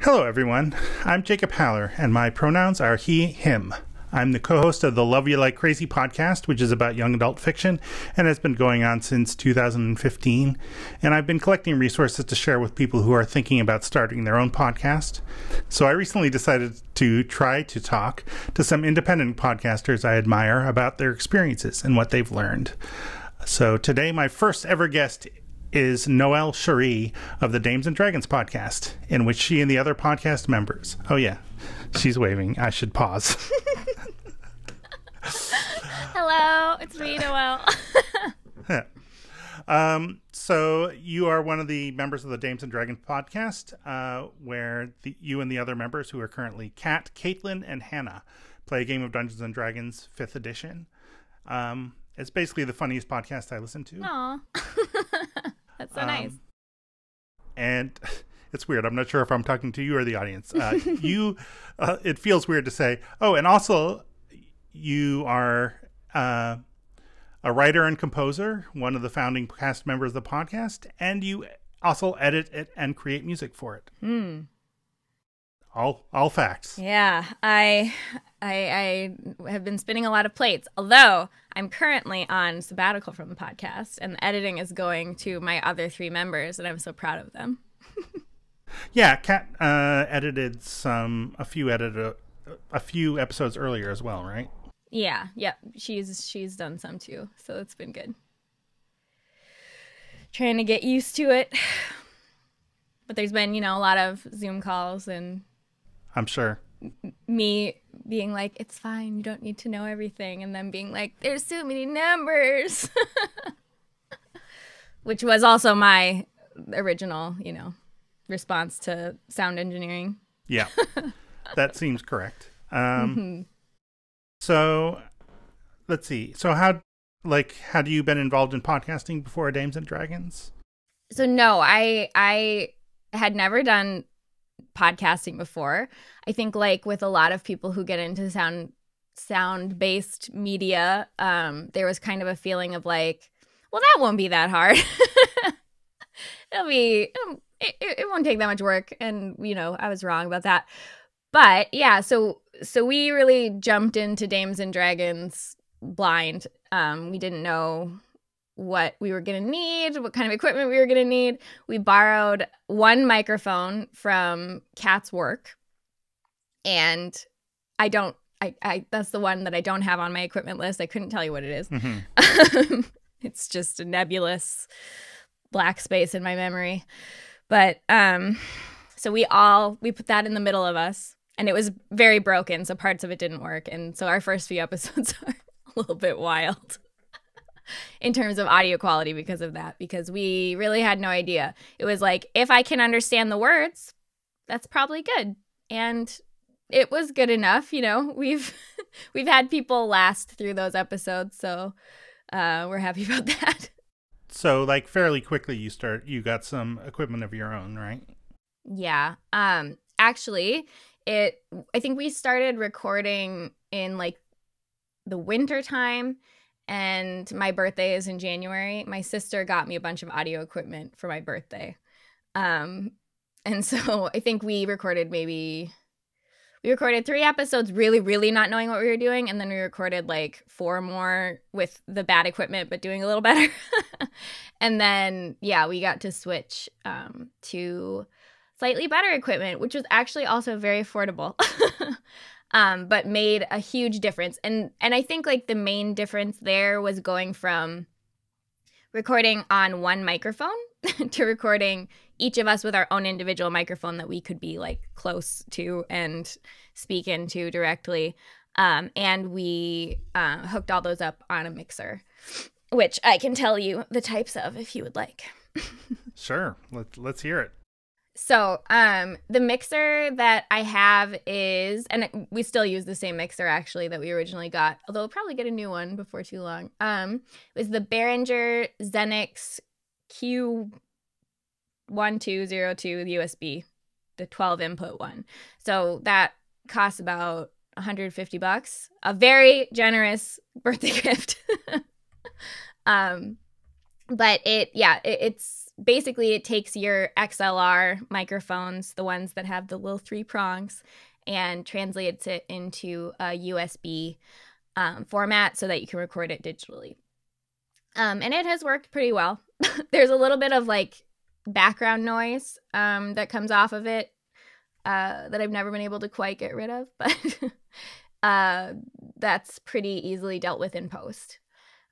Hello, everyone. I'm Jacob Haller, and my pronouns are he, him. I'm the co-host of the Love You Like Crazy podcast, which is about young adult fiction and has been going on since 2015. And I've been collecting resources to share with people who are thinking about starting their own podcast. So I recently decided to try to talk to some independent podcasters I admire about their experiences and what they've learned. So today, my first ever guest is Noel Shiri of the Dames and Dragons podcast, in which she and the other podcast members... Oh, yeah. She's waving. I should pause. Hello, it's me, Noel. So you are one of the members of the Dames and Dragons podcast, where you and the other members, who are currently Kat, Caitlin, and Hannah, play a game of Dungeons and Dragons 5th edition. It's basically the funniest podcast I listen to. Aw. That's so nice. And it's weird. I'm not sure if I'm talking to you or the audience. It feels weird to say, oh, and also you are a writer and composer, one of the founding cast members of the podcast, and you also edit it and create music for it. All facts. Yeah, I have been spinning a lot of plates, although I'm currently on sabbatical from the podcast, and the editing is going to my other 3 members, and I'm so proud of them. Yeah, Kat edited a few episodes earlier as well, right? Yeah, yep. She's done some too, so it's been good. Trying to get used to it. But there's been, a lot of Zoom calls and I'm sure me being like, it's fine, you don't need to know everything, and then being like, there's so many numbers. Which was also my original, response to sound engineering. Yeah, that seems correct. So let's see. So had you been involved in podcasting before Dames and Dragons? So no, I had never done podcasting before. I think like with a lot of people who get into sound-based media, there was kind of a feeling of like, well, that won't be that hard. It won't take that much work. And, I was wrong about that. But yeah, so we really jumped into Dames and Dragons blind. We didn't know what we were going to need, what kind of equipment we were going to need. We borrowed one microphone from Kat's work. And that's the one that I don't have on my equipment list. I couldn't tell you what it is. Mm-hmm. It's just a nebulous black space in my memory. But so we put that in the middle of us, and it was very broken, so parts of it didn't work. And so our first few episodes are a little bit wild in terms of audio quality because of that, because we really had no idea. It was like, if I can understand the words, that's probably good. And it was good enough, We've had people last through those episodes, so we're happy about that. So like fairly quickly you got some equipment of your own, right? Yeah. Actually, I think we started recording in like the winter time, and my birthday is in January. My sister got me a bunch of audio equipment for my birthday. And so I think we recorded 3 episodes really, really not knowing what we were doing. And then we recorded like 4 more with the bad equipment, but doing a little better. And then, yeah, we got to switch to slightly better equipment, which was actually also very affordable, but made a huge difference. And I think like the main difference there was going from recording on one microphone to recording each of us with our own individual microphone that we could be like close to and speak into directly. And we hooked all those up on a mixer, which I can tell you the types of if you would like. Sure. Let's hear it. So the mixer that I have is, and we still use the same mixer actually that we originally got, although we'll probably get a new one before too long. It was the Behrenger Q1202 USB, the 12 input one. So that costs about $150, a very generous birthday gift. But it's basically it takes your XLR microphones, the ones that have the little 3 prongs, and translates it into a USB format so that you can record it digitally. And it has worked pretty well. There's a little bit of like background noise that comes off of it that I've never been able to quite get rid of, but that's pretty easily dealt with in post.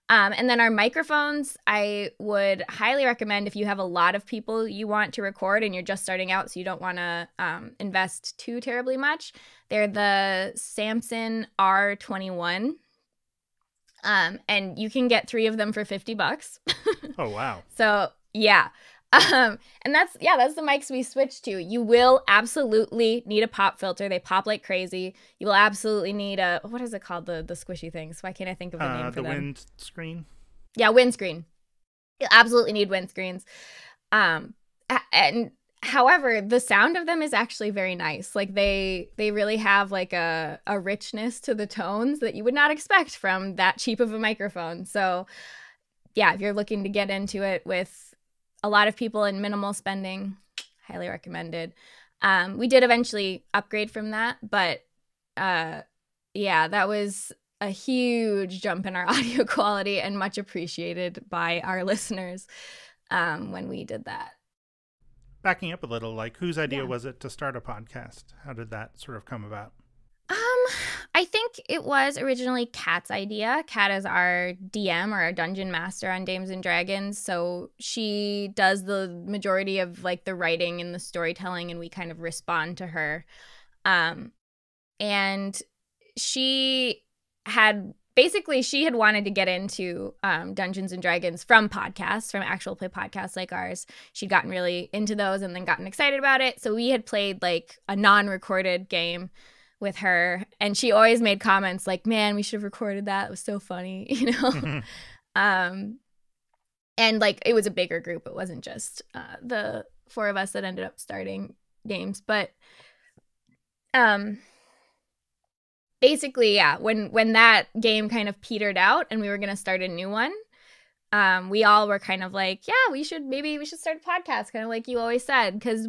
And then our microphones, I would highly recommend if you have a lot of people you want to record and you're just starting out, so you don't want to invest too terribly much. They're the Samson R21. And you can get 3 of them for $50. Oh, wow. So, yeah. And that's the mics we switched to. You will absolutely need a pop filter. They pop like crazy. You will absolutely need what is it called? The squishy things. Why can't I think of the name for them? The windscreen? Yeah, windscreen. You'll absolutely need windscreens. And however, the sound of them is actually very nice. Like they really have like a richness to the tones that you would not expect from that cheap of a microphone. So yeah, if you're looking to get into it with a lot of people and minimal spending, highly recommended. We did eventually upgrade from that, but yeah, that was a huge jump in our audio quality and much appreciated by our listeners when we did that. Backing up a little, like whose idea was it to start a podcast? How did that sort of come about? I think it was originally Kat's idea. Kat is our DM or our dungeon master on Dames and Dragons. So she does the majority of like the writing and the storytelling, and we kind of respond to her. And she had wanted to get into Dungeons and Dragons from podcasts, from actual play podcasts like ours. She'd gotten really into those and then gotten excited about it. So we had played like a non-recorded game with her, and she always made comments like, man, we should have recorded that. It was so funny, you know? And like it was a bigger group. It wasn't just the 4 of us that ended up starting games. But basically, yeah, when that game kind of petered out and we were going to start a new one, we all were kind of like, yeah, we should start a podcast, kind of like you always said, because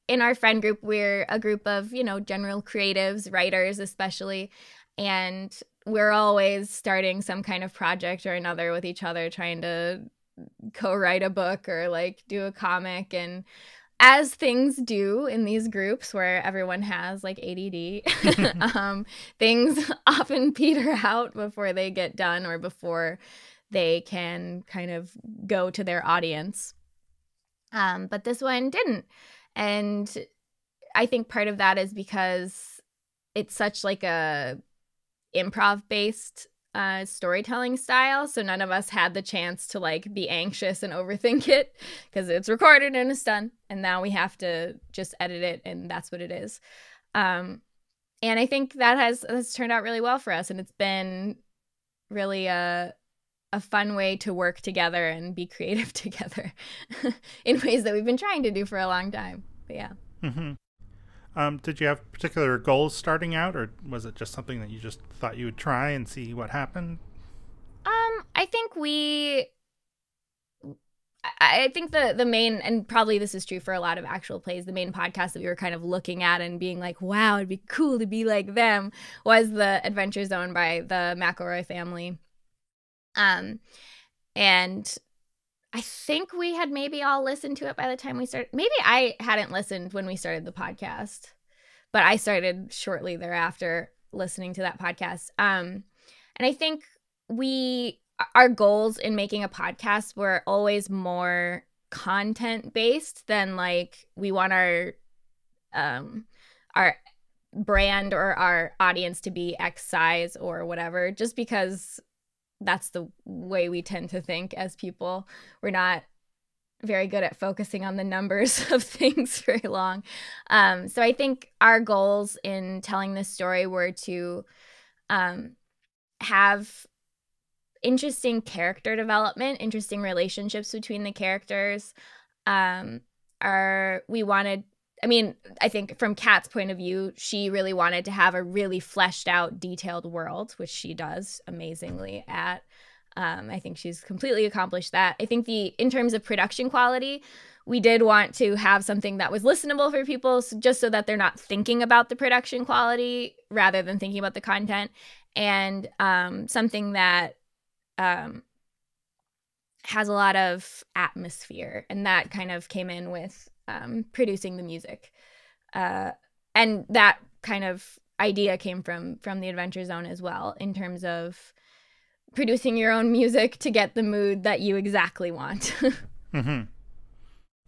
in our friend group, we're a group of, you know, general creatives, writers especially, and we're always starting some kind of project or another with each other, trying to co-write a book or like do a comic. And as things do in these groups where everyone has like ADD, things often peter out before they get done or before they can kind of go to their audience. But this one didn't. And I think part of that is because it's such like a improv-based storytelling style. So none of us had the chance to like be anxious and overthink it because it's recorded and it's done. And now we have to just edit it, and that's what it is. And I think that has turned out really well for us. And it's been really a fun way to work together and be creative together in ways that we've been trying to do for a long time. But yeah. Mm-hmm. Did you have particular goals starting out, or was it just something that you just thought you would try and see what happened? I think the main, and probably this is true for a lot of actual plays, the main podcast that we were kind of looking at and being like, wow, it'd be cool to be like them, was the Adventure Zone by the McElroy family. And I think we had maybe all listened to it by the time we started. Maybe I hadn't listened when we started the podcast, but I started shortly thereafter listening to that podcast. And I think our goals in making a podcast were always more content based than like we want our brand or our audience to be X size or whatever, just because that's the way we tend to think as people. We're not very good at focusing on the numbers of things very long. So I think our goals in telling this story were to have interesting character development, interesting relationships between the characters. I think from Kat's point of view, she really wanted to have a really fleshed out, detailed world, which she does amazingly at. I think she's completely accomplished that. I think in terms of production quality, we did want to have something that was listenable for people, just so that they're not thinking about the production quality rather than thinking about the content, and something that has a lot of atmosphere, and that kind of came in with producing the music. And that kind of idea came from the Adventure Zone as well, in terms of producing your own music to get the mood that you exactly want. Mm-hmm.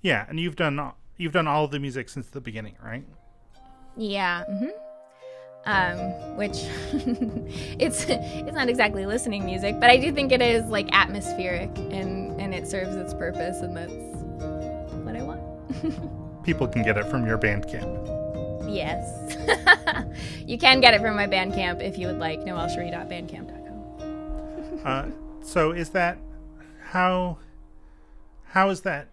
Yeah, and you've done all of the music since the beginning, right? Yeah. Mm-hmm. Which it's not exactly listening music, but I do think it is like atmospheric, and it serves its purpose, and that's what I want. People can get it from your Bandcamp. Yes. You can get it from my Bandcamp if you would like, noelshiri.bandcamp.com. So is that how is that?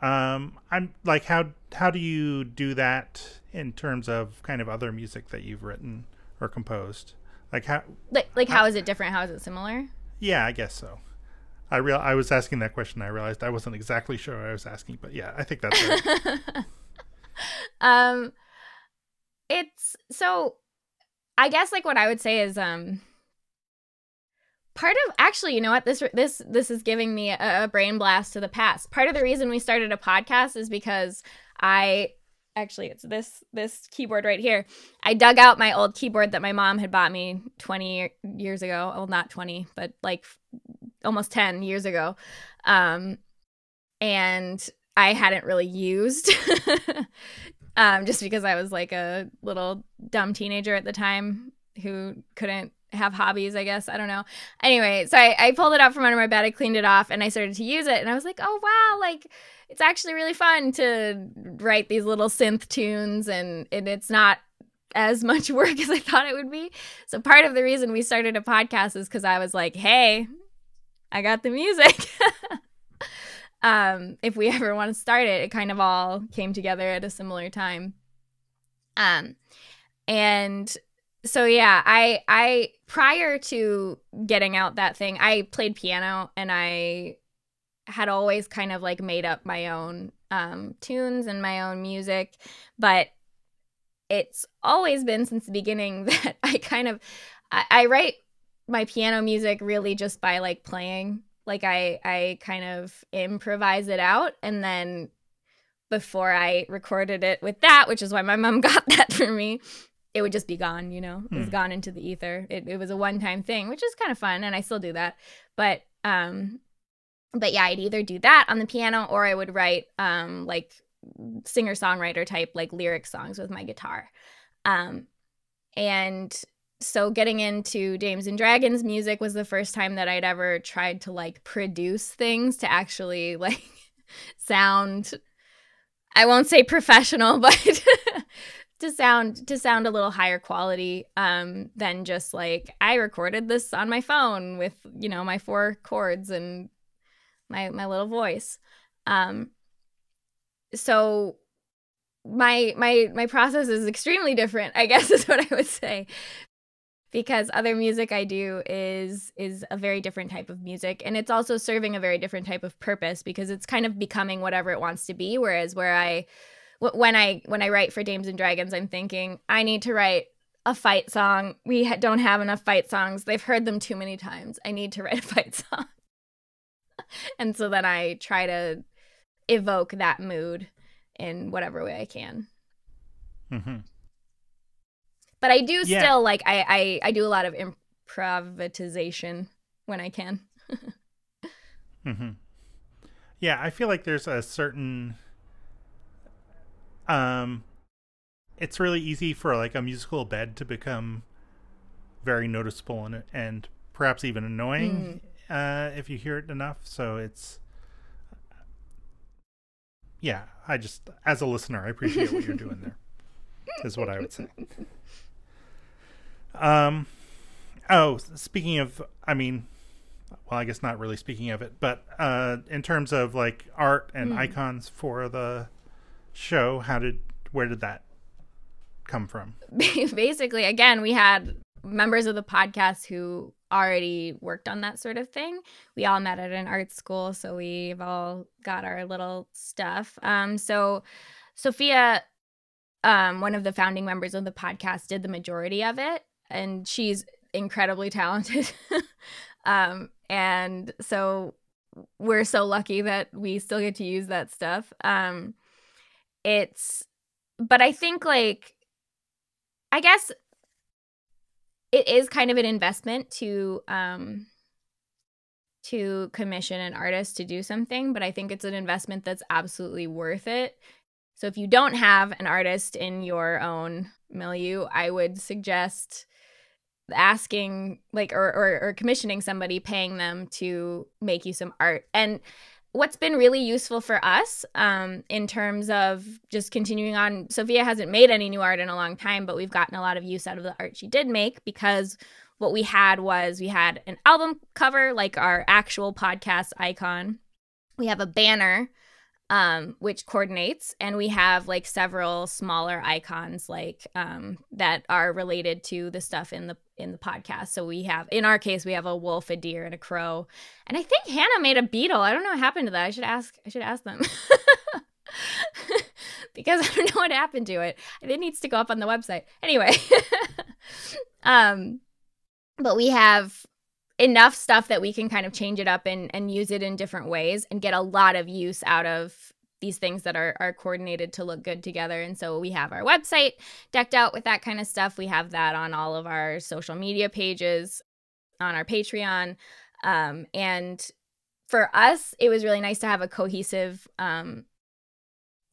I'm like, how do you do that in terms of kind of other music that you've written or composed? Like how is it different? How is it similar? Yeah, I guess so. I was asking that question. I realized I wasn't exactly sure what I was asking, but yeah, I think that's right. It's so, I guess like what I would say is part of, actually, you know what, this is giving me a brain blast to the past. Part of the reason we started a podcast is because it's this keyboard right here. I dug out my old keyboard that my mom had bought me 20 years ago. Well, not 20, but like almost 10 years ago. And I hadn't really used just because I was like a little dumb teenager at the time who couldn't have hobbies, I guess. I don't know. Anyway, so I pulled it out from under my bed, I cleaned it off, and I started to use it. And I was like, oh, wow, like it's actually really fun to write these little synth tunes, and it's not as much work as I thought it would be. So part of the reason we started a podcast is because I was like, hey, I got the music. If we ever want to start it, it kind of all came together at a similar time. And so, yeah, I prior to getting out that thing, I played piano, and I had always kind of like made up my own tunes and my own music, but it's always been since the beginning that I write my piano music really just by like playing. Like I kind of improvise it out, and then before I recorded it with that, which is why my mom got that for me, it would just be gone, you know. It was gone into the ether. It was a one-time thing, which is kind of fun, and I still do that. But yeah, I'd either do that on the piano, or I would write like singer-songwriter type like lyric songs with my guitar. And so getting into Dames and Dragons music was the first time that I'd ever tried to like produce things to actually like sound, I won't say professional, but to sound a little higher quality than just like I recorded this on my phone with, you know, my 4 chords and my little voice. So my process is extremely different, I guess is what I would say. Because other music I do is a very different type of music, and it's also serving a very different type of purpose because it's kind of becoming whatever it wants to be. Whereas when I write for Dames and Dragons, I'm thinking I need to write a fight song. We don't have enough fight songs. They've heard them too many times. I need to write a fight song. And so then I try to evoke that mood in whatever way I can. Mm-hmm. But I do still, like, I do a lot of improvisation when I can. Mm-hmm. Yeah, I feel like there's a certain... it's really easy for, like, a musical bed to become very noticeable and perhaps even annoying if you hear it enough. So it's... Yeah, I just, as a listener, I appreciate what you're doing there, is what I would say. Speaking of, I mean, well, I guess not really speaking of it, but in terms of like art and icons for the show, where did that come from? Basically, again, we had members of the podcast who already worked on that sort of thing. We all met at an art school, so we've all got our little stuff. So Sophia, one of the founding members of the podcast, did the majority of it, and she's incredibly talented. And so we're so lucky that we still get to use that stuff. But I think, like, I guess it is kind of an investment to commission an artist to do something, but I think it's an investment that's absolutely worth it. So if you don't have an artist in your own milieu, I would suggest asking, like, or commissioning somebody, paying them to make you some art. And what's been really useful for us, in terms of just continuing on, Sophia hasn't made any new art in a long time, but we've gotten a lot of use out of the art she did make, because what we had an album cover, like our actual podcast icon. We have a banner, which coordinates, and we have like several smaller icons, like that are related to the stuff in the podcast. So we have, in our case, we have a wolf, a deer, and a crow. And I think Hannah made a beetle. I don't know what happened to that. I should ask them. Because I don't know what happened to it. It needs to go up on the website. Anyway. But we have enough stuff that we can kind of change it up and use it in different ways and get a lot of use out of these things that are coordinated to look good together. And so we have our website decked out with that kind of stuff. We have that on all of our social media pages, on our Patreon. And for us, it was really nice to have a cohesive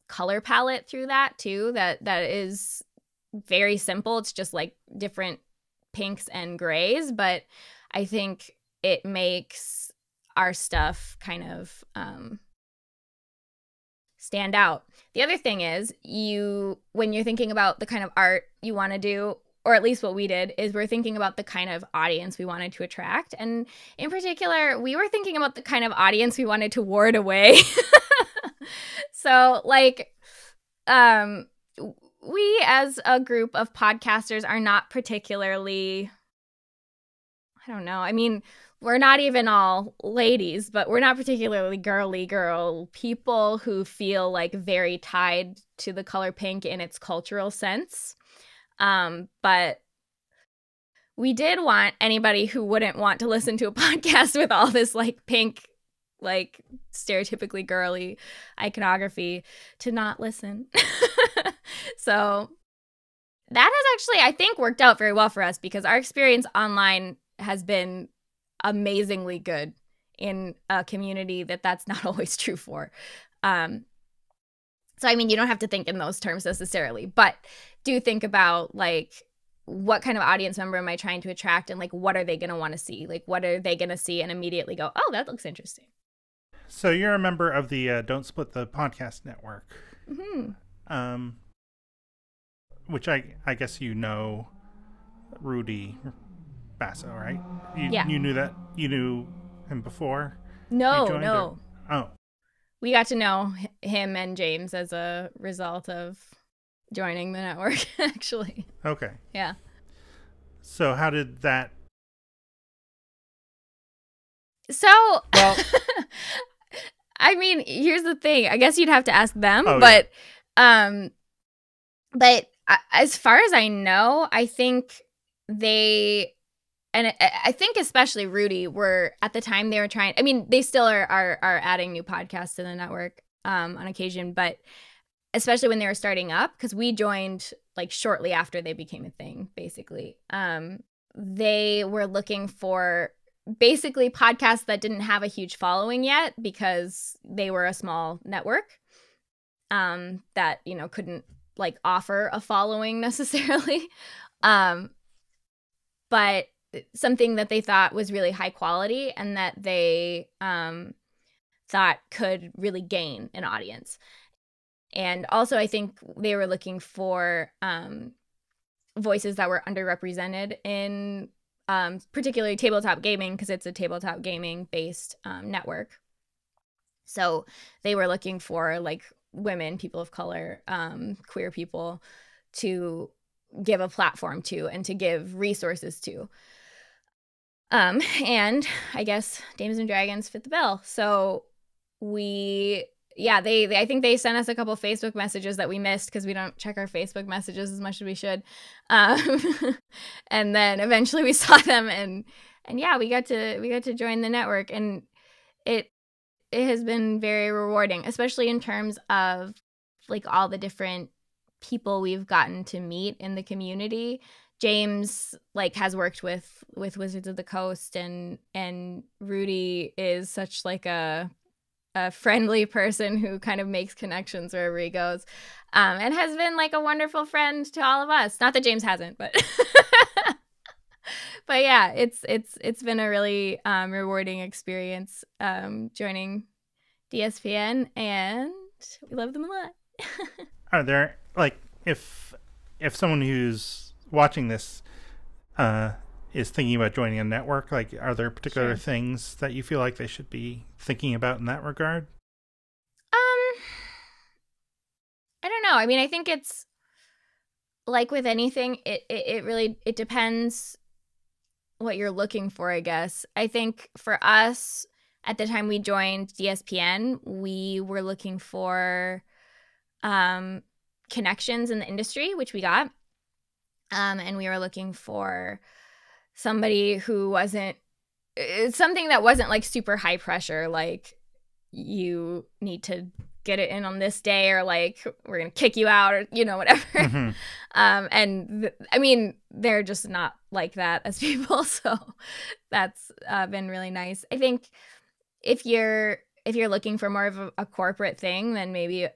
color palette through that too. That is very simple. It's just like different pinks and grays, but I think it makes our stuff kind of stand out. The other thing is, when you're thinking about the kind of art you want to do, or at least what we did, is we're thinking about the kind of audience we wanted to attract. And in particular, we were thinking about the kind of audience we wanted to ward away. So, like, we as a group of podcasters are not particularly, I don't know, I mean, we're not even all ladies, but we're not particularly girly girl people who feel like very tied to the color pink in its cultural sense. But we did want anybody who wouldn't want to listen to a podcast with all this like pink, like stereotypically girly iconography to not listen. So that has actually, I think, worked out very well for us, because our experience online has been amazingly good in a community that's not always true for. So, I mean, you don't have to think in those terms necessarily, but do think about, like, what kind of audience member am I trying to attract, and like, what are they going to want to see? Like, what are they going to see and immediately go, oh, that looks interesting. So you're a member of the Don't Split the Podcast Network. Mm-hmm. Which I guess you know Rudy Basso, right? Yeah. You knew that? You knew him before? No. Oh. We got to know him and James as a result of joining the network, actually. Okay. Yeah. So how did that... So, well, I mean, here's the thing. I guess you'd have to ask them, but as far as I know, I think they, and I think especially Rudy, were at the time they were trying, I mean, they still are adding new podcasts to the network on occasion, but especially when they were starting up, because we joined like shortly after they became a thing, basically. They were looking for basically podcasts that didn't have a huge following yet, because they were a small network that, you know, couldn't like offer a following necessarily. But something that they thought was really high quality and that they thought could really gain an audience. And also, I think they were looking for voices that were underrepresented in particularly tabletop gaming, because it's a tabletop gaming based network. So they were looking for like women, people of color, queer people to give a platform to and to give resources to. And I guess Dames and Dragons fit the bill. So they I think they sent us a couple Facebook messages that we missed because we don't check our Facebook messages as much as we should. And then eventually we saw them, and yeah, we got to join the network, and it has been very rewarding, especially in terms of like all the different people we've gotten to meet in the community. James like has worked with Wizards of the Coast, and Rudy is such like a friendly person who kind of makes connections wherever he goes, and has been like a wonderful friend to all of us. Not that James hasn't, but but yeah, it's been a really rewarding experience joining DSPN, and we love them a lot. Are there, like, if someone who's watching this is thinking about joining a network, like, are there particular things that you feel like they should be thinking about in that regard? I don't know. I mean, I think it's like with anything, it really depends what you're looking for, I guess. I think for us, at the time we joined DSPN, we were looking for connections in the industry, which we got. And we were looking for somebody who wasn't something that wasn't like super high pressure, like you need to get it in on this day, or like we're gonna kick you out, or whatever. Mm-hmm. And I mean, they're just not like that as people, so that's been really nice. I think if you're looking for more of a corporate thing, then maybe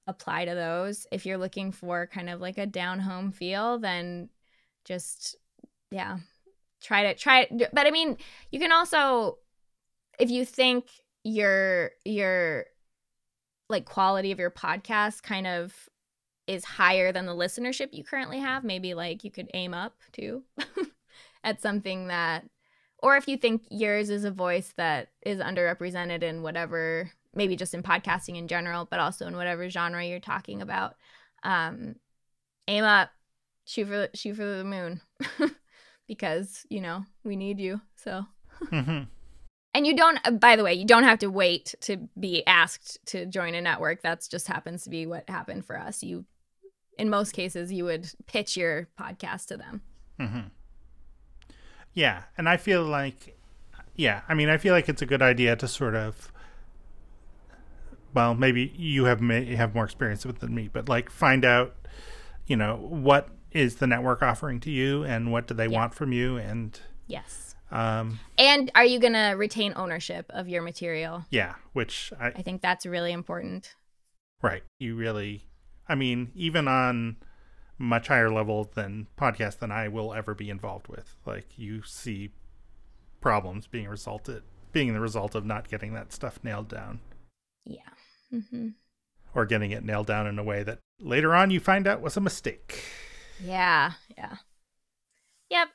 apply to those. If you're looking for kind of like a down home feel, then just try it. But I mean, you can also, if you think your like quality of your podcast kind of is higher than the listenership you currently have, maybe like you could aim up too at something that, or if you think yours is a voice that is underrepresented in whatever, maybe just in podcasting in general, but also in whatever genre you're talking about, aim up, shoot for the moon, because we need you. So. Mm-hmm. And you don't, by the way, you don't have to wait to be asked to join a network. That's just happens to be what happened for us. In most cases, you would pitch your podcast to them. Mm-hmm. Yeah. And I feel like, I feel like it's a good idea to sort of, well, maybe you have more experience with it than me, but like find out, what is the network offering to you and what do they want from you? And yes. And are you going to retain ownership of your material? Yeah, which I think that's really important. Right. You really, even on much higher level than podcasts than I will ever be involved with, like you see problems being the result of not getting that stuff nailed down. Yeah. Mm-hmm. Or getting it nailed down in a way that later on you find out was a mistake. Yeah. Yep.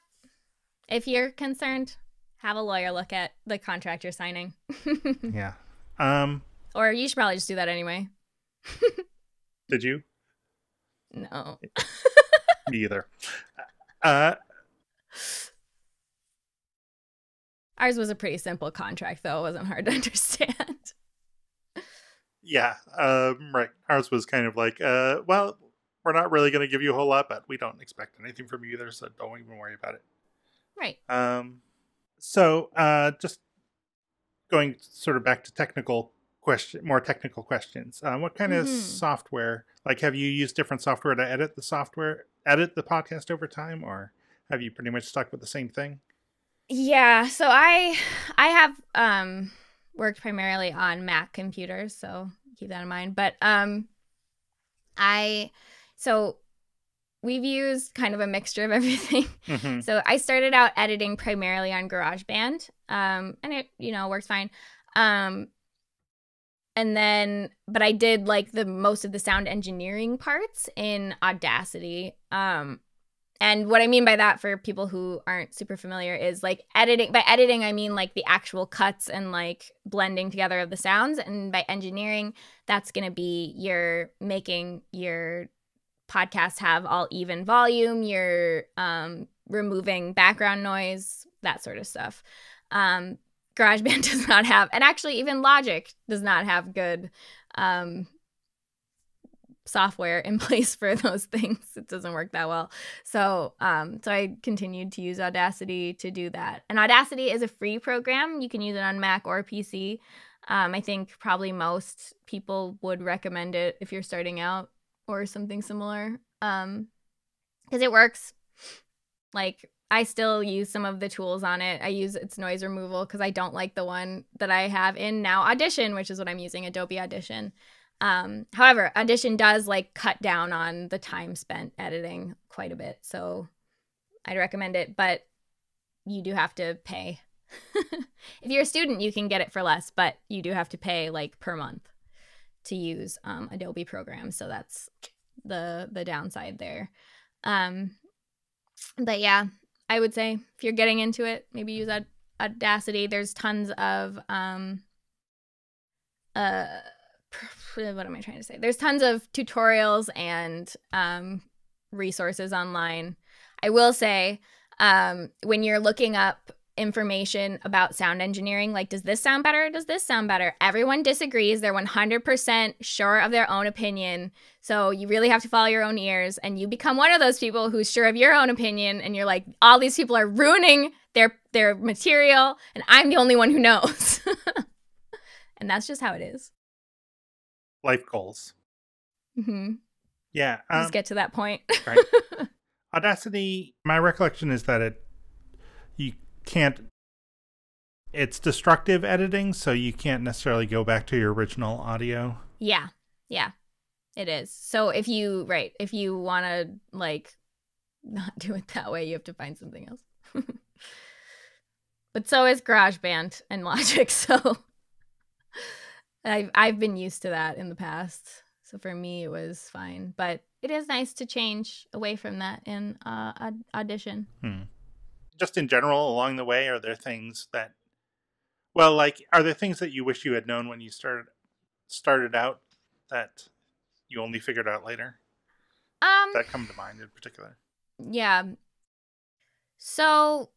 If you're concerned, have a lawyer look at the contract you're signing. Yeah. Or you should probably just do that anyway. Did you? No. Me either. Ours was a pretty simple contract, though. It wasn't hard to understand. Yeah. Right. Ours was kind of like, well, we're not really going to give you a whole lot, but we don't expect anything from you either, so don't even worry about it. Right. So just going sort of back to more technical questions. What kind of software, like have you used different software to edit the podcast over time, or have you pretty much stuck with the same thing? Yeah. So I have worked primarily on Mac computers, so keep that in mind. But we've used kind of a mixture of everything. Mm-hmm. So I started out editing primarily on GarageBand, and it, works fine. But I did like most of the sound engineering parts in Audacity. And what I mean by that, for people who aren't super familiar, is like editing. By editing, I mean like the actual cuts and like blending together of the sounds. And by engineering, that's going to be making your podcasts have all even volume, you're removing background noise, that sort of stuff. GarageBand does not have, and actually even Logic does not have good software in place for those things. It doesn't work that well. So I continued to use Audacity to do that. And Audacity is a free program. You can use it on Mac or PC. I think probably most people would recommend it if you're starting out or something similar, because it works. Like, I still use some of the tools on it. I use its noise removal because I don't like the one that I have in now Audition, which is what I'm using, Adobe Audition. However, Audition does like cut down on the time spent editing quite a bit, so I'd recommend it, but you do have to pay. If you're a student, you can get it for less, but you do have to pay like per month to use Adobe programs, so that's the downside there. But yeah, I would say if you're getting into it, maybe use Audacity. There's tons of what am I trying to say? There's tons of tutorials and resources online. I will say, when you're looking up information about sound engineering, like, does this sound better? Does this sound better? Everyone disagrees. They're 100% sure of their own opinion. So you really have to follow your own ears, and you become one of those people who's sure of your own opinion, and you're like, all these people are ruining their material, and I'm the only one who knows. And that's just how it is. Life goals. Mm-hmm. Yeah. Just get to that point. Right. Audacity, my recollection is that you can't, it's destructive editing, so you can't necessarily go back to your original audio. Yeah, it is. So if you want to like not do it that way, you have to find something else. But so is GarageBand and Logic, so I've been used to that in the past. So for me, it was fine. But it is nice to change away from that in Audition. Just in general, along the way, are there things that, well, like, are there things that you wish you had known when you started out that you only figured out later? That come to mind in particular? Yeah. So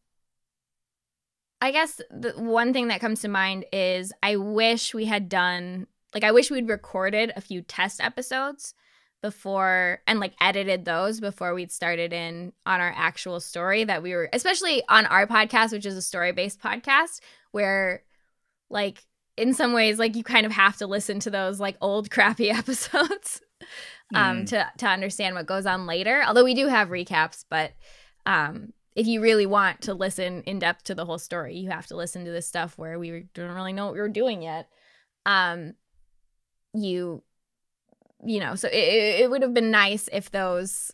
I guess the one thing that comes to mind is I wish we had done, like, I wish we'd recorded a few test episodes before, and like edited those before we'd started in on our actual story that we were, especially on our podcast, which is a story-based podcast, where like in some ways, like, you kind of have to listen to those like old crappy episodes to understand what goes on later. Although we do have recaps, but if you really want to listen in depth to the whole story, you have to listen to this stuff where we don't really know what we were doing yet. You know, so it would have been nice if those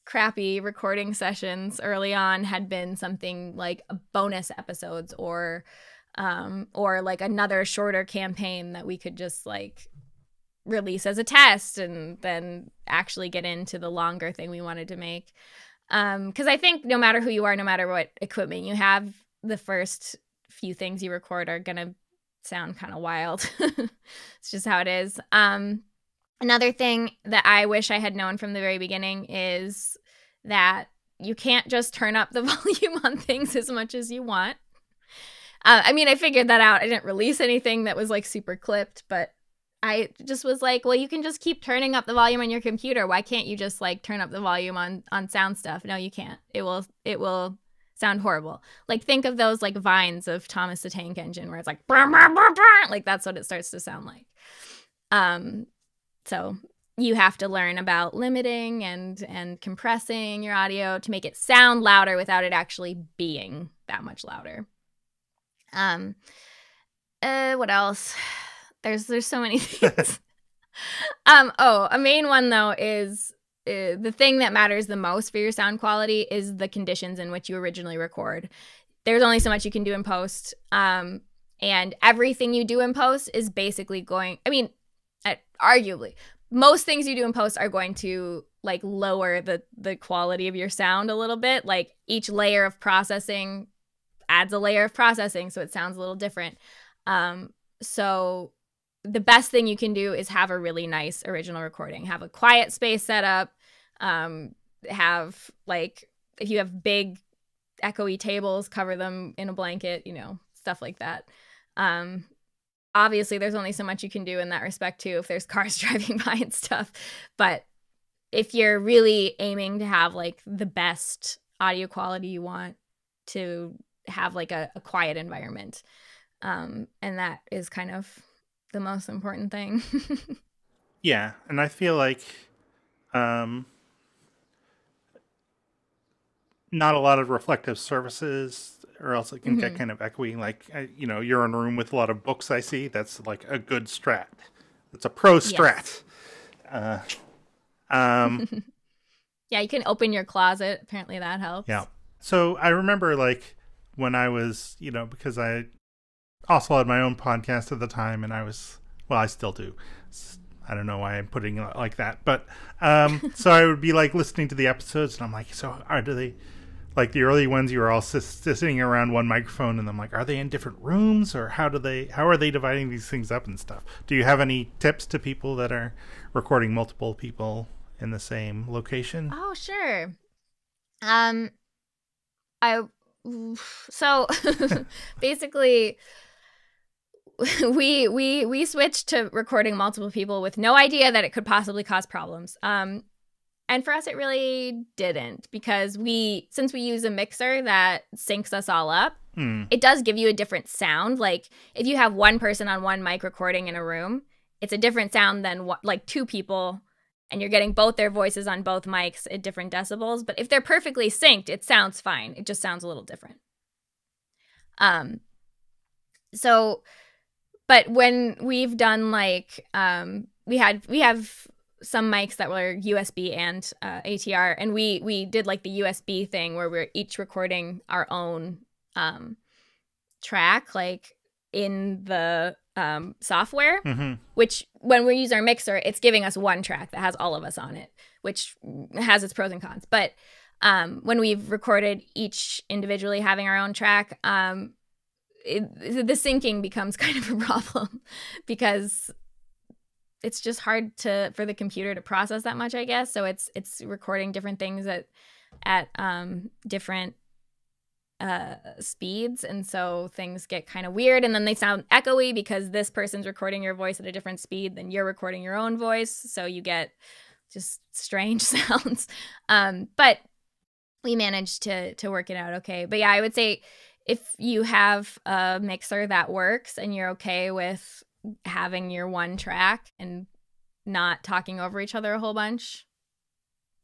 crappy recording sessions early on had been something like bonus episodes or like another shorter campaign that we could just like release as a test and then actually get into the longer thing we wanted to make. Because I think no matter who you are, no matter what equipment you have, the first few things you record are going to sound kind of wild. It's just how it is. Another thing that I wish I had known from the very beginning is that you can't just turn up the volume on things as much as you want. I mean, I figured that out. I didn't release anything that was like super clipped, but I just was like, well, you can just keep turning up the volume on your computer. Why can't you just like turn up the volume on sound stuff? No, you can't. It will sound horrible. Like, think of those like vines of Thomas the Tank Engine where it's like, brr, brr, brr, brr, like that's what it starts to sound like. So you have to learn about limiting and compressing your audio to make it sound louder without it actually being that much louder. What else? There's so many things. A main one though is the thing that matters the most for your sound quality is the conditions in which you originally record. There's only so much you can do in post. And everything you do in post is basically arguably, most things you do in post are going to like lower the quality of your sound a little bit. Like, each layer of processing adds a layer of processing, so it sounds a little different. So the best thing you can do is have a really nice original recording. Have a quiet space set up, Have like, if you have big echoey tables, cover them in a blanket, you know, stuff like that. Obviously there's only so much you can do in that respect too, if there's cars driving by and stuff. But if you're really aiming to have like the best audio quality, you want to have like a quiet environment. And that is kind of the most important thing. Yeah. And I feel like, not a lot of reflective surfaces, or else it can get kind of echoey. Like, you know, you're in a room with a lot of books, I see. That's like a good strat. It's a pro strat. Yes. Yeah, you can open your closet. Apparently that helps. Yeah. So I remember, like, when I was, you know, because I also had my own podcast at the time, and I still do. I don't know why I'm putting it like that. But so I would be, like, listening to the episodes, and I'm like, so do they... Like the early ones, you were all sitting around one microphone, and I'm like, are they in different rooms, or how are they dividing these things up and stuff? Do you have any tips to people that are recording multiple people in the same location? Oh, sure. So basically we switched to recording multiple people with no idea that it could possibly cause problems. And for us, it really didn't, because since we use a mixer that syncs us all up, it does give you a different sound. Like if you have one person on one mic recording in a room, it's a different sound than like two people, and you're getting both their voices on both mics at different decibels. But if they're perfectly synced, it sounds fine. It just sounds a little different. But when we've done like, we have some mics that were USB and ATR, and we did like the USB thing where we're each recording our own track, like in the software, which when we use our mixer, it's giving us one track that has all of us on it, which has its pros and cons. But when we've recorded each individually having our own track, the syncing becomes kind of a problem, because it's just hard for the computer to process that much, I guess. So it's recording different things at different speeds, and so things get kind of weird, and then they sound echoey because this person's recording your voice at a different speed than you're recording your own voice, so you get just strange sounds. But we managed to work it out okay. But yeah, I would say if you have a mixer that works and you're okay with having your one track and not talking over each other a whole bunch,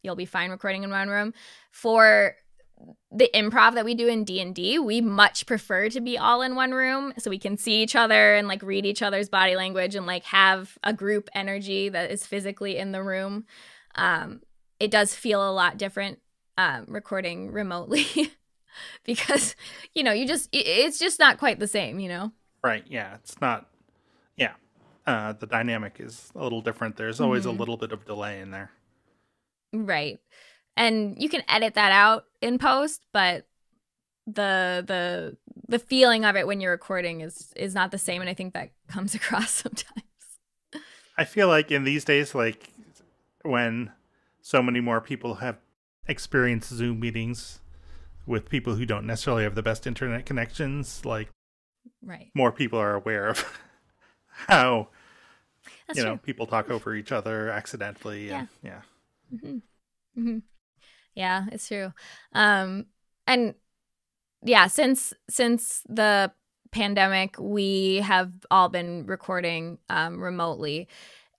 you'll be fine recording in one room. For the improv that we do in D&D, we much prefer to be all in one room so we can see each other and like read each other's body language and like have a group energy that is physically in the room. It does feel a lot different recording remotely because, you know, it's just not quite the same, you know? Right. Yeah. It's not. Yeah. The dynamic is a little different. There's always a little bit of delay in there. Right. And you can edit that out in post, but the feeling of it when you're recording is not the same, and I think that comes across sometimes. I feel like in these days, like when so many more people have experienced Zoom meetings with people who don't necessarily have the best internet connections, like more people are aware of how That's true. people talk over each other accidentally. Yeah. And, Yeah, it's true. And yeah, since the pandemic, we have all been recording remotely.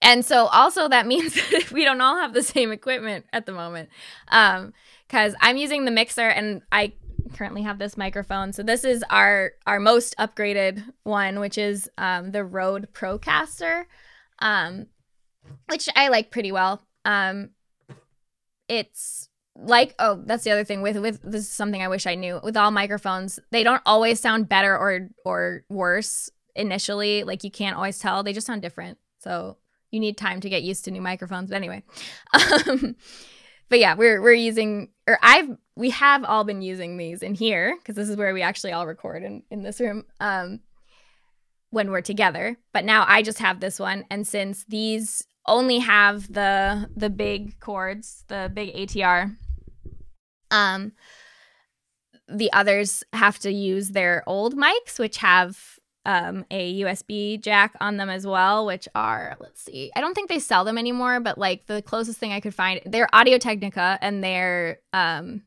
And so also that means that we don't all have the same equipment at the moment. Because I'm using the mixer, and I currently have this microphone. So this is our most upgraded one, which is the RØDE Procaster, which I like pretty well. It's like, oh, that's the other thing with this is something I wish I knew. With all microphones, they don't always sound better or worse initially. Like you can't always tell. They just sound different. So you need time to get used to new microphones. But anyway, but yeah, we're using, or we have all been using these in here because this is where we actually all record in this room when we're together. But now I just have this one, and since these only have the big cords, the big ATR. The others have to use their old mics, which have a USB jack on them as well, which are, let's see, I don't think they sell them anymore, but like the closest thing I could find, they're Audio-Technica, and they're the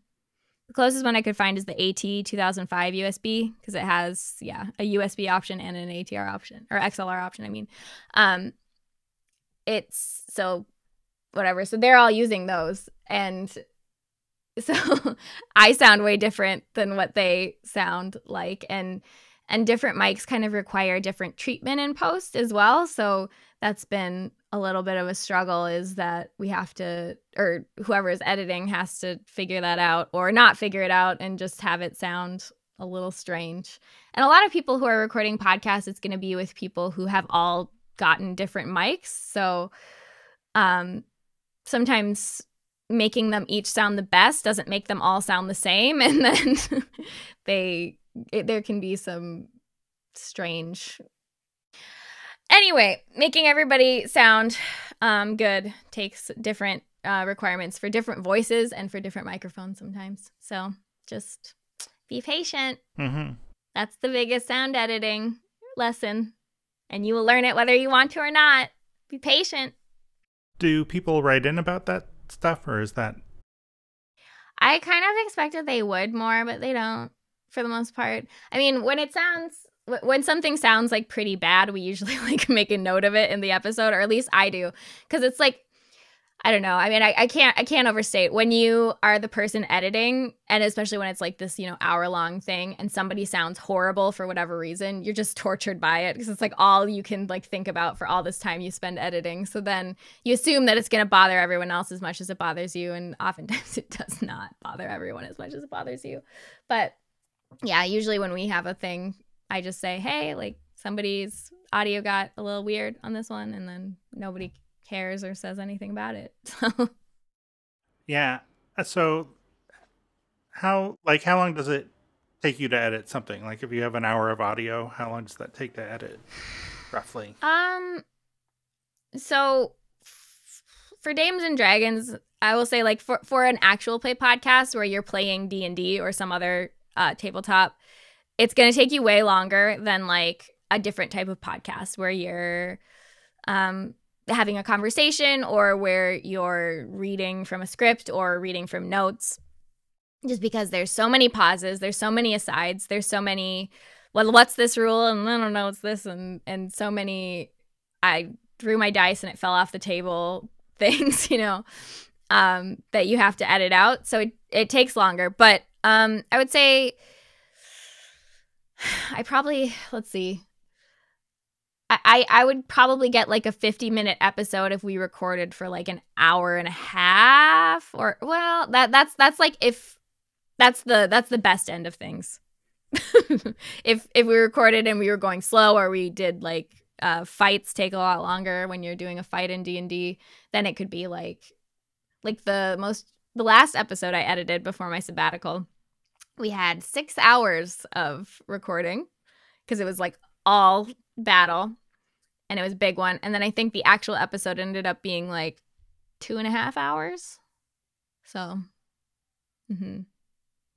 closest one I could find is the AT2005 USB, because it has, yeah, a USB option and an ATR option, or XLR option, I mean. It's, so whatever, so they're all using those, and so I sound way different than what they sound like, and different mics kind of require different treatment in post as well. So that's been a little bit of a struggle, is that we have to, or whoever is editing has to figure that out, or not figure it out and just have it sound a little strange. And a lot of people who are recording podcasts, it's going to be with people who have all gotten different mics. So sometimes making them each sound the best doesn't make them all sound the same. And then there can be some strange. Anyway, making everybody sound good takes different requirements for different voices and for different microphones sometimes. So just be patient. Mm-hmm. That's the biggest sound editing lesson. And you will learn it whether you want to or not. Be patient. Do people write in about that stuff, or is that? I kind of expected they would more, but they don't, for the most part. I mean, when something sounds like pretty bad, we usually like make a note of it in the episode, or at least I do, because it's like, I don't know. I mean, I can't overstate when you are the person editing, and especially when it's like this, you know, hour-long thing, and somebody sounds horrible for whatever reason, you're just tortured by it, because it's like all you can like think about for all this time you spend editing. So then you assume that it's going to bother everyone else as much as it bothers you, and oftentimes it does not bother everyone as much as it bothers you. But yeah, usually when we have a thing, I just say, hey, like somebody's audio got a little weird on this one, and then nobody cares or says anything about it. So yeah. So how long does it take you to edit something? Like if you have an hour of audio, how long does that take to edit roughly? So for Dames and Dragons, I will say, like for an actual play podcast where you're playing D&D or some other tabletop, it's going to take you way longer than like a different type of podcast where you're having a conversation, or where you're reading from a script or reading from notes, just because there's so many pauses, there's so many asides, there's so many, well, what's this rule, and I don't know, it's this, and so many, I threw my dice and it fell off the table things, you know, that you have to edit out. So it takes longer. But I would say I probably, let's see, I would probably get like a 50-minute episode if we recorded for like an hour and a half, or well, that's like if that's the best end of things. If we recorded and we were going slow, or we did like fights take a lot longer when you're doing a fight in D&D, then it could be like the last episode I edited before my sabbatical, we had 6 hours of recording because it was like all battle, and it was a big one. And then I think the actual episode ended up being like 2.5 hours. So,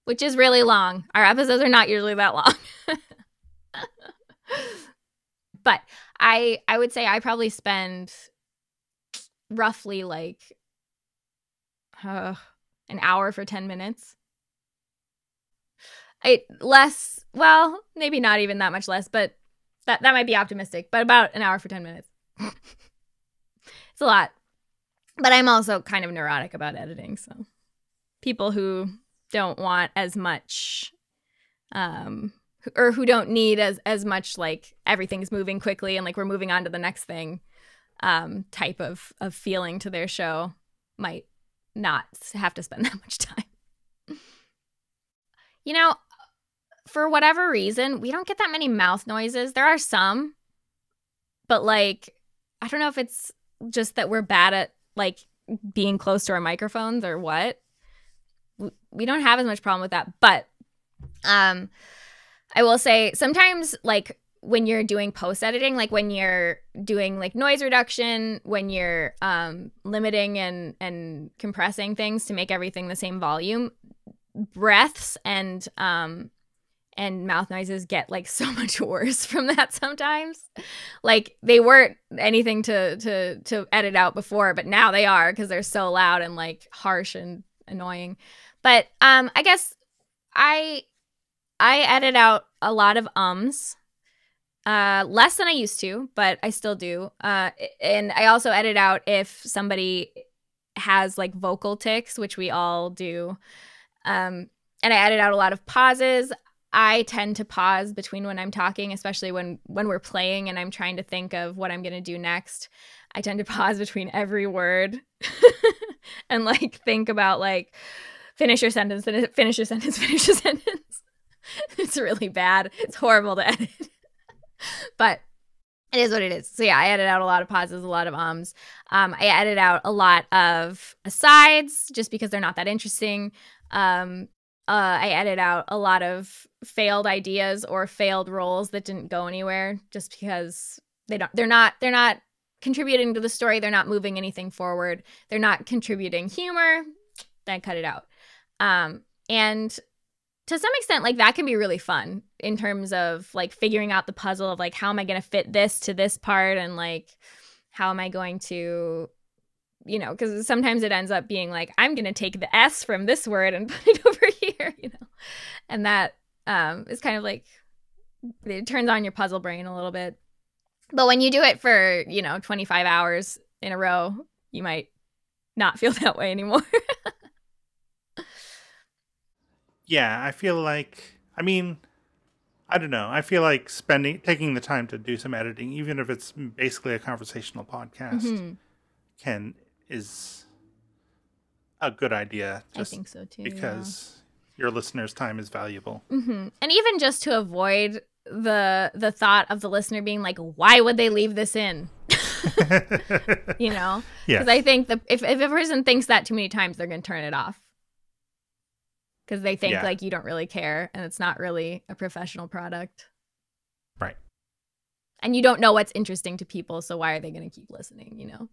which is really long. Our episodes are not usually that long. But I would say I probably spend roughly like an hour for 10 minutes. Less, well, maybe not even that much less, but that might be optimistic, but about an hour for 10 minutes. It's a lot. But I'm also kind of neurotic about editing, so people who don't want as much, or who don't need as much, like everything's moving quickly and like we're moving on to the next thing, type of feeling to their show, might not have to spend that much time. You know, for whatever reason, we don't get that many mouth noises. There are some, but like, I don't know if it's just that we're bad at like being close to our microphones or what. We don't have as much problem with that. But I will say sometimes like when you're doing post editing, like when you're doing like noise reduction, when you're limiting and compressing things to make everything the same volume, breaths and mouth noises get like so much worse from that sometimes. Like they weren't anything to edit out before, but now they are because they're so loud and like harsh and annoying. But I guess I edit out a lot of less than I used to, but I still do. And I also edit out if somebody has like vocal tics, which we all do. And I edit out a lot of pauses. I tend to pause between when I'm talking, especially when we're playing and I'm trying to think of what I'm going to do next. I tend to pause between every word and like think about like finish your sentence, finish your sentence, finish your sentence. It's really bad. It's horrible to edit. But it is what it is. So yeah, I edit out a lot of pauses, a lot of ums. I edit out a lot of asides just because they're not that interesting. I edit out a lot of failed ideas or failed roles that didn't go anywhere just because they're not contributing to the story. They're not moving anything forward. They're not contributing humor. Then cut it out. And to some extent, like that can be really fun in terms of like figuring out the puzzle of like, how am I going to fit this to this part? And like, how am I going to, you know, because sometimes it ends up being like, I'm going to take the S from this word and put it over here, you know, and that is kind of like, it turns on your puzzle brain a little bit. But when you do it for, you know, 25 hours in a row, you might not feel that way anymore. Yeah, I feel like, I mean, I don't know. I feel like taking the time to do some editing, even if it's basically a conversational podcast, is a good idea. I think so too. Because your listeners' time is valuable. And even just to avoid the thought of the listener being like, why would they leave this in? You know? Because I think if a person thinks that too many times, they're going to turn it off. Because they think like you don't really care and it's not really a professional product. Right. And you don't know what's interesting to people, so why are they going to keep listening, you know?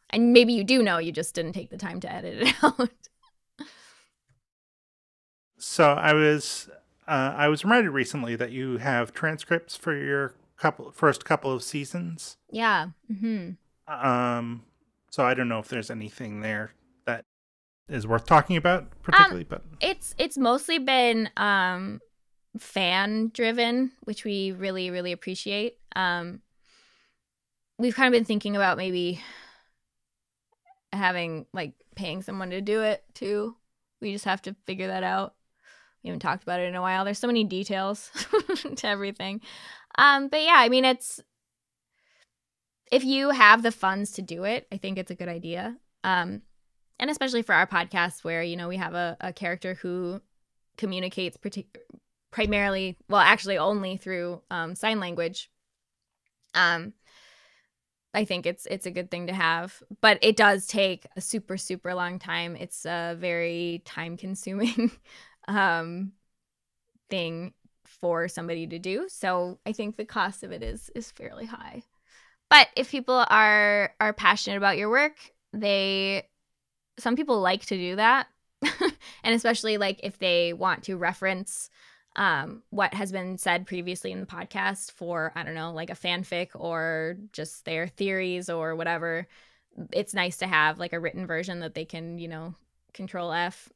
And maybe you do know, you just didn't take the time to edit it out. So I was reminded recently that you have transcripts for your first couple of seasons. Yeah. So I don't know if there's anything there that is worth talking about particularly, but it's mostly been fan driven, which we really, really appreciate. We've kind of been thinking about maybe having like paying someone to do it too. We just have to figure that out. We haven't talked about it in a while. There's so many details to everything. But yeah, I mean, if you have the funds to do it, I think it's a good idea. And especially for our podcast where, you know, we have a character who communicates primarily, well, actually only through sign language. I think it's a good thing to have, but it does take a super, super long time. It's a very time consuming thing for somebody to do. So I think the cost of it is fairly high. But if people are passionate about your work, some people like to do that. And especially like if they want to reference what has been said previously in the podcast for, I don't know, like a fanfic or just their theories or whatever, it's nice to have like a written version that they can, you know, Control F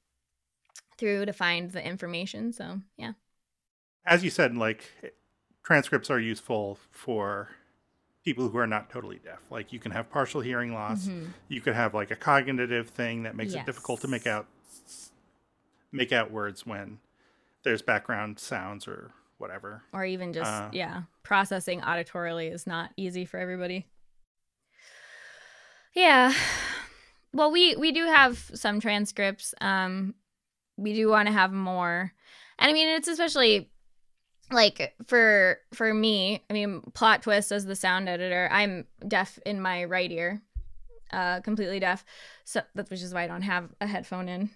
through to find the information. So, yeah. As you said, like transcripts are useful for people who are not totally deaf. Like you can have partial hearing loss. You could have like a cognitive thing that makes it difficult to make out words when there's background sounds or whatever. Or even just, processing auditorily is not easy for everybody. Yeah. Well, we do have some transcripts. We do want to have more. And I mean, it's especially like for me, I mean, plot twist as the sound editor, I'm deaf in my right ear, completely deaf. So which is why I don't have a headphone in.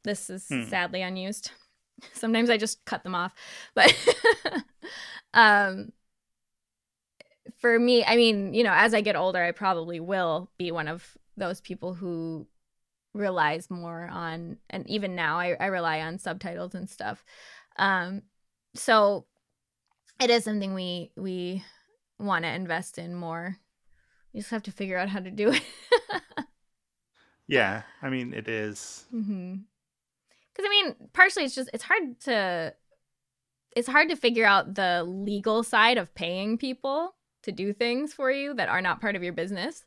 This is sadly unused. Sometimes I just cut them off, but for me, I mean, you know, as I get older, I probably will be one of those people who relies more on, and even now I rely on subtitles and stuff. So it is something we want to invest in more. You just have to figure out how to do it. Yeah, I mean, it is. Mm-hmm. Because I mean, partially it's hard to figure out the legal side of paying people to do things for you that are not part of your business.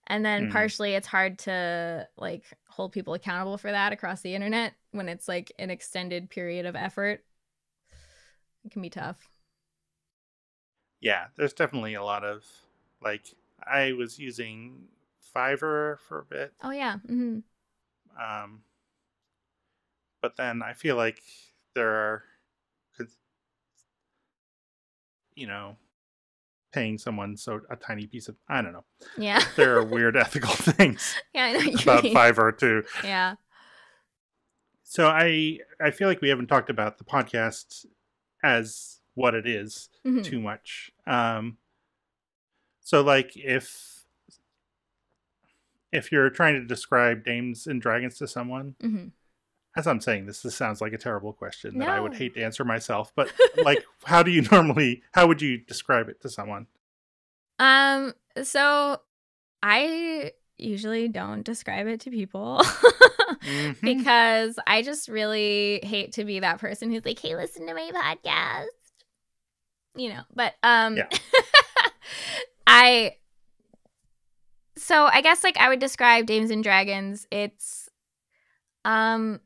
And then partially it's hard to like hold people accountable for that across the internet when it's like an extended period of effort. It can be tough. Yeah, there's definitely a lot of, like, I was using Fiverr for a bit. Oh yeah. Mm-hmm. But then I feel like there are, you know, paying someone a tiny piece of, I don't know. Yeah. There are weird ethical things Yeah, I know what you about mean. Fiverr too. Yeah. So I feel like we haven't talked about the podcast as what it is too much. So like if you're trying to describe Dames and Dragons to someone, as I'm saying this sounds like a terrible question that I would hate to answer myself, but like, how would you describe it to someone? So I usually don't describe it to people because I just really hate to be that person who's like, hey, listen to my podcast. You know, but yeah. I guess like I would describe Dames and Dragons. It's a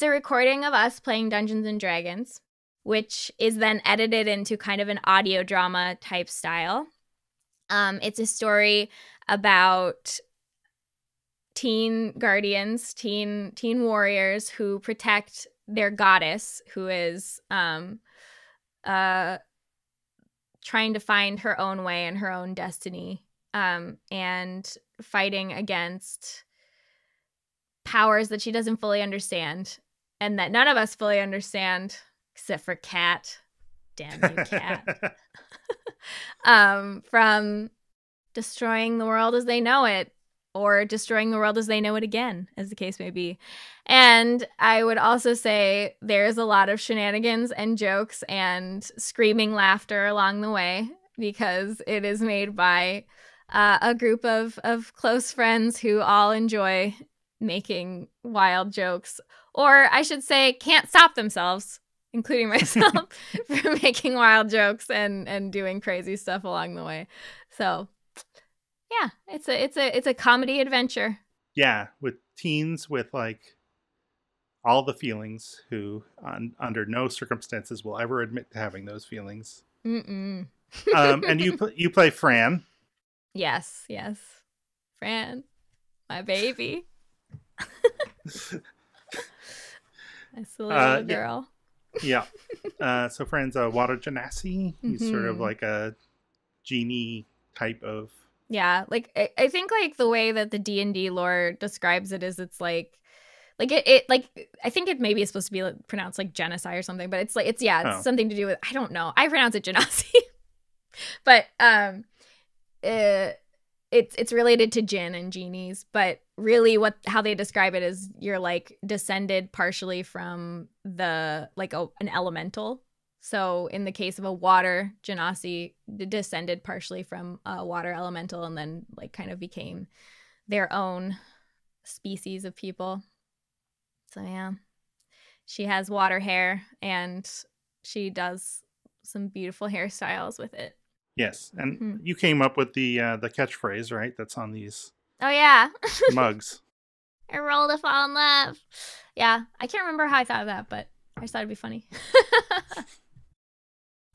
recording of us playing Dungeons and Dragons, which is then edited into kind of an audio drama type style. It's a story about teen guardians, teen warriors who protect their goddess, who is trying to find her own way and her own destiny, and fighting against powers that she doesn't fully understand and that none of us fully understand except for Cat. Damn you, Cat. From destroying the world as they know it or destroying the world as they know it again, as the case may be. And I would also say there's a lot of shenanigans and jokes and screaming laughter along the way because it is made by a group of close friends who all enjoy making wild jokes, or I should say can't stop themselves, including myself, from making wild jokes and doing crazy stuff along the way. So yeah, it's a comedy adventure. Yeah, with teens with like all the feelings who under no circumstances will ever admit to having those feelings. And you play Fran. Yes. Fran, my baby. Nice little girl. Yeah. So Fran's a water genasi. He's sort of like a genie type of. Yeah, like I think like the way that the D&D lore describes it is it's like it like I think it maybe is supposed to be like, pronounced like genocide or something, but it's like it's something to do with, I don't know. I pronounce it genasi. But it's related to jinn and genies, but really how they describe it is you're like descended partially from an elemental. So in the case of a water genasi, descended partially from a water elemental and then like kind of became their own species of people. So yeah, she has water hair and she does some beautiful hairstyles with it. Yes, and you came up with the catchphrase, right? That's on these. Oh yeah, mugs. I roll to fall in love. Yeah, I can't remember how I thought of that, but I just thought it'd be funny.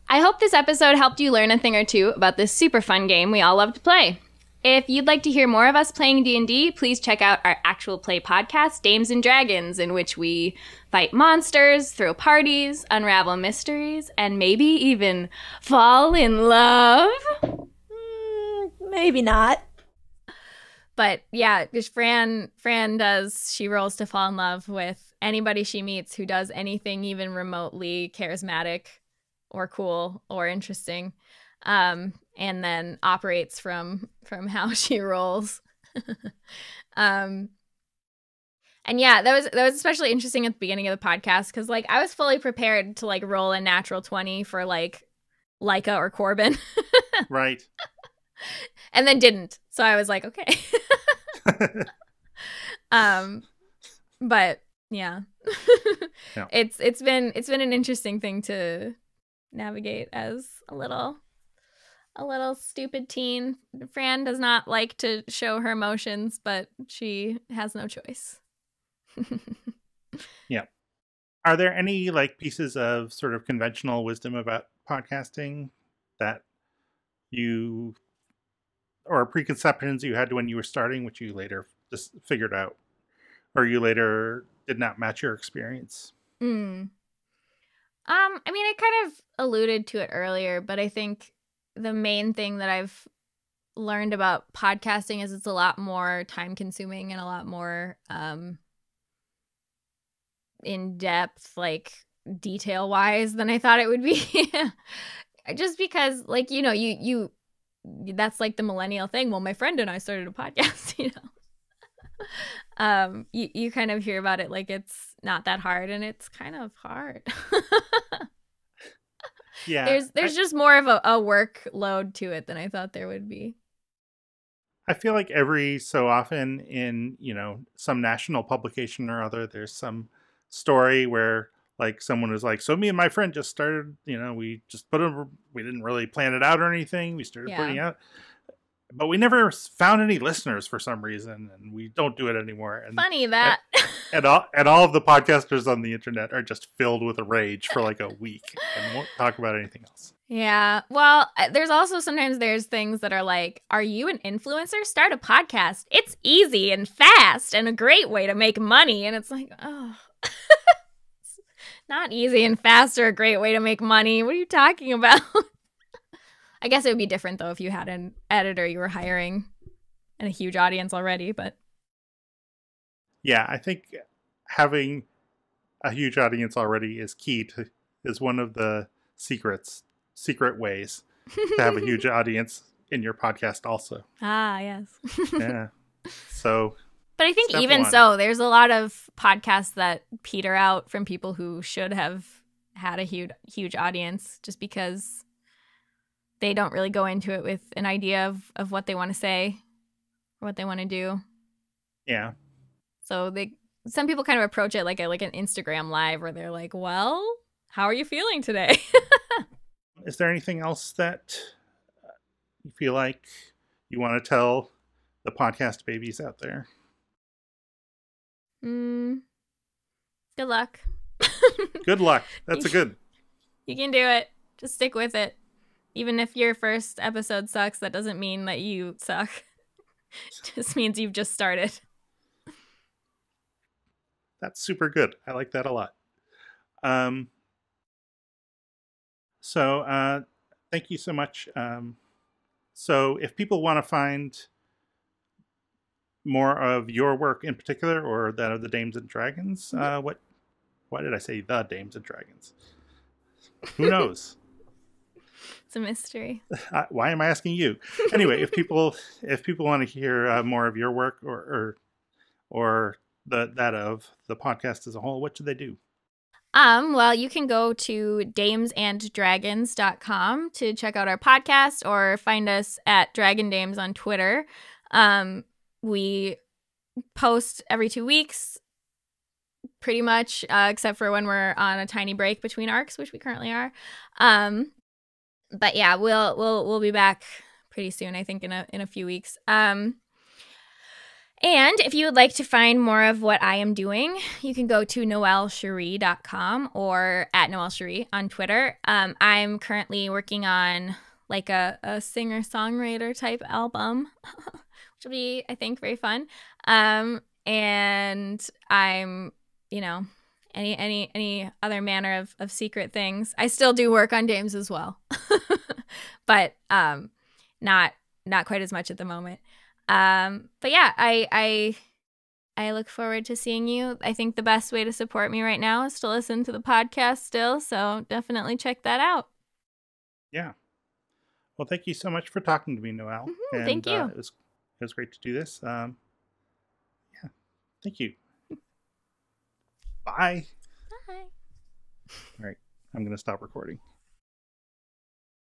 I hope this episode helped you learn a thing or two about this super fun game we all love to play. If you'd like to hear more of us playing D&D, please check out our actual play podcast, Dames and Dragons, in which we fight monsters, throw parties, unravel mysteries, and maybe even fall in love. Maybe not. But yeah, because Fran she rolls to fall in love with anybody she meets who does anything even remotely charismatic or cool or interesting. and then operates from how she rolls. And yeah, that was especially interesting at the beginning of the podcast because like I was fully prepared to like roll a natural 20 for like Leica or Corbin. Right. And then didn't. So I was like, okay. But yeah. Yeah. It's been an interesting thing to navigate as a little stupid teen. Fran does not like to show her emotions, but she has no choice. Yeah. Are there any like pieces of sort of conventional wisdom about podcasting that you or preconceptions you had when you were starting, which you later just figured out, or you later did not match your experience? I mean, I kind of alluded to it earlier, but I think the main thing that I've learned about podcasting is it's a lot more time consuming and a lot more in depth, like detail wise than I thought it would be. Just because like, you know, you that's like the millennial thing. Well, my friend and I started a podcast, you know. You kind of hear about it like it's not that hard, and it's kind of hard. Yeah. There's just more of a workload to it than I thought there would be. I feel like every so often in, you know, some national publication or other, there's some story where like someone was like, so me and my friend just started, you know, we just we didn't really plan it out or anything. We started putting out, but we never found any listeners for some reason, and we don't do it anymore. And funny that. And all of the podcasters on the internet are just filled with a rage for like a week and won't talk about anything else. Yeah. Well, there's also sometimes there's things that are like, are you an influencer? Start a podcast. It's easy and fast and a great way to make money. And it's like, oh, it's not easy and fast or a great way to make money. What are you talking about? I guess it would be different though if you had an editor you were hiring and a huge audience already, but yeah, I think having a huge audience already is is one of the secret ways to have a huge audience in your podcast also. Ah, yes. Yeah. So, but I think even so, there's a lot of podcasts that peter out from people who should have had a huge audience just because they don't really go into it with an idea of what they want to say or what they want to do. Yeah. So some people kind of approach it like an Instagram live where they're like, well, how are you feeling today? Is there anything else that you feel like you want to tell the podcast babies out there? Good luck. Good luck. That's a good. You can do it. Just stick with it. Even if your first episode sucks, that doesn't mean that you suck. It just means you've just started. That's super good. I like that a lot. So thank you so much. So if people want to find more of your work in particular, or that of the Dames and Dragons, why did I say the Dames and Dragons? Who knows? It's a mystery. Why am I asking you? Anyway, if people want to hear more of your work or that of the podcast as a whole, what should they do? Well, you can go to damesanddragons.com to check out our podcast or find us at Dragon Dames on Twitter. We post every 2 weeks, pretty much, except for when we're on a tiny break between arcs, which we currently are. But yeah, we'll be back pretty soon, I think in a few weeks. And if you would like to find more of what I am doing, you can go to noelshiri.com or at noelshiri on Twitter. I'm currently working on like a singer-songwriter type album, which will be, I think, very fun. And I'm, you know, any other manner of secret things. I still do work on Dames as well, but not quite as much at the moment. But yeah, I look forward to seeing you. I think the best way to support me right now is to listen to the podcast still, so definitely check that out. Yeah. Well, thank you so much for talking to me, Noel. And, thank you. It was great to do this. Yeah, thank you. Bye. Bye. All right, I'm going to stop recording.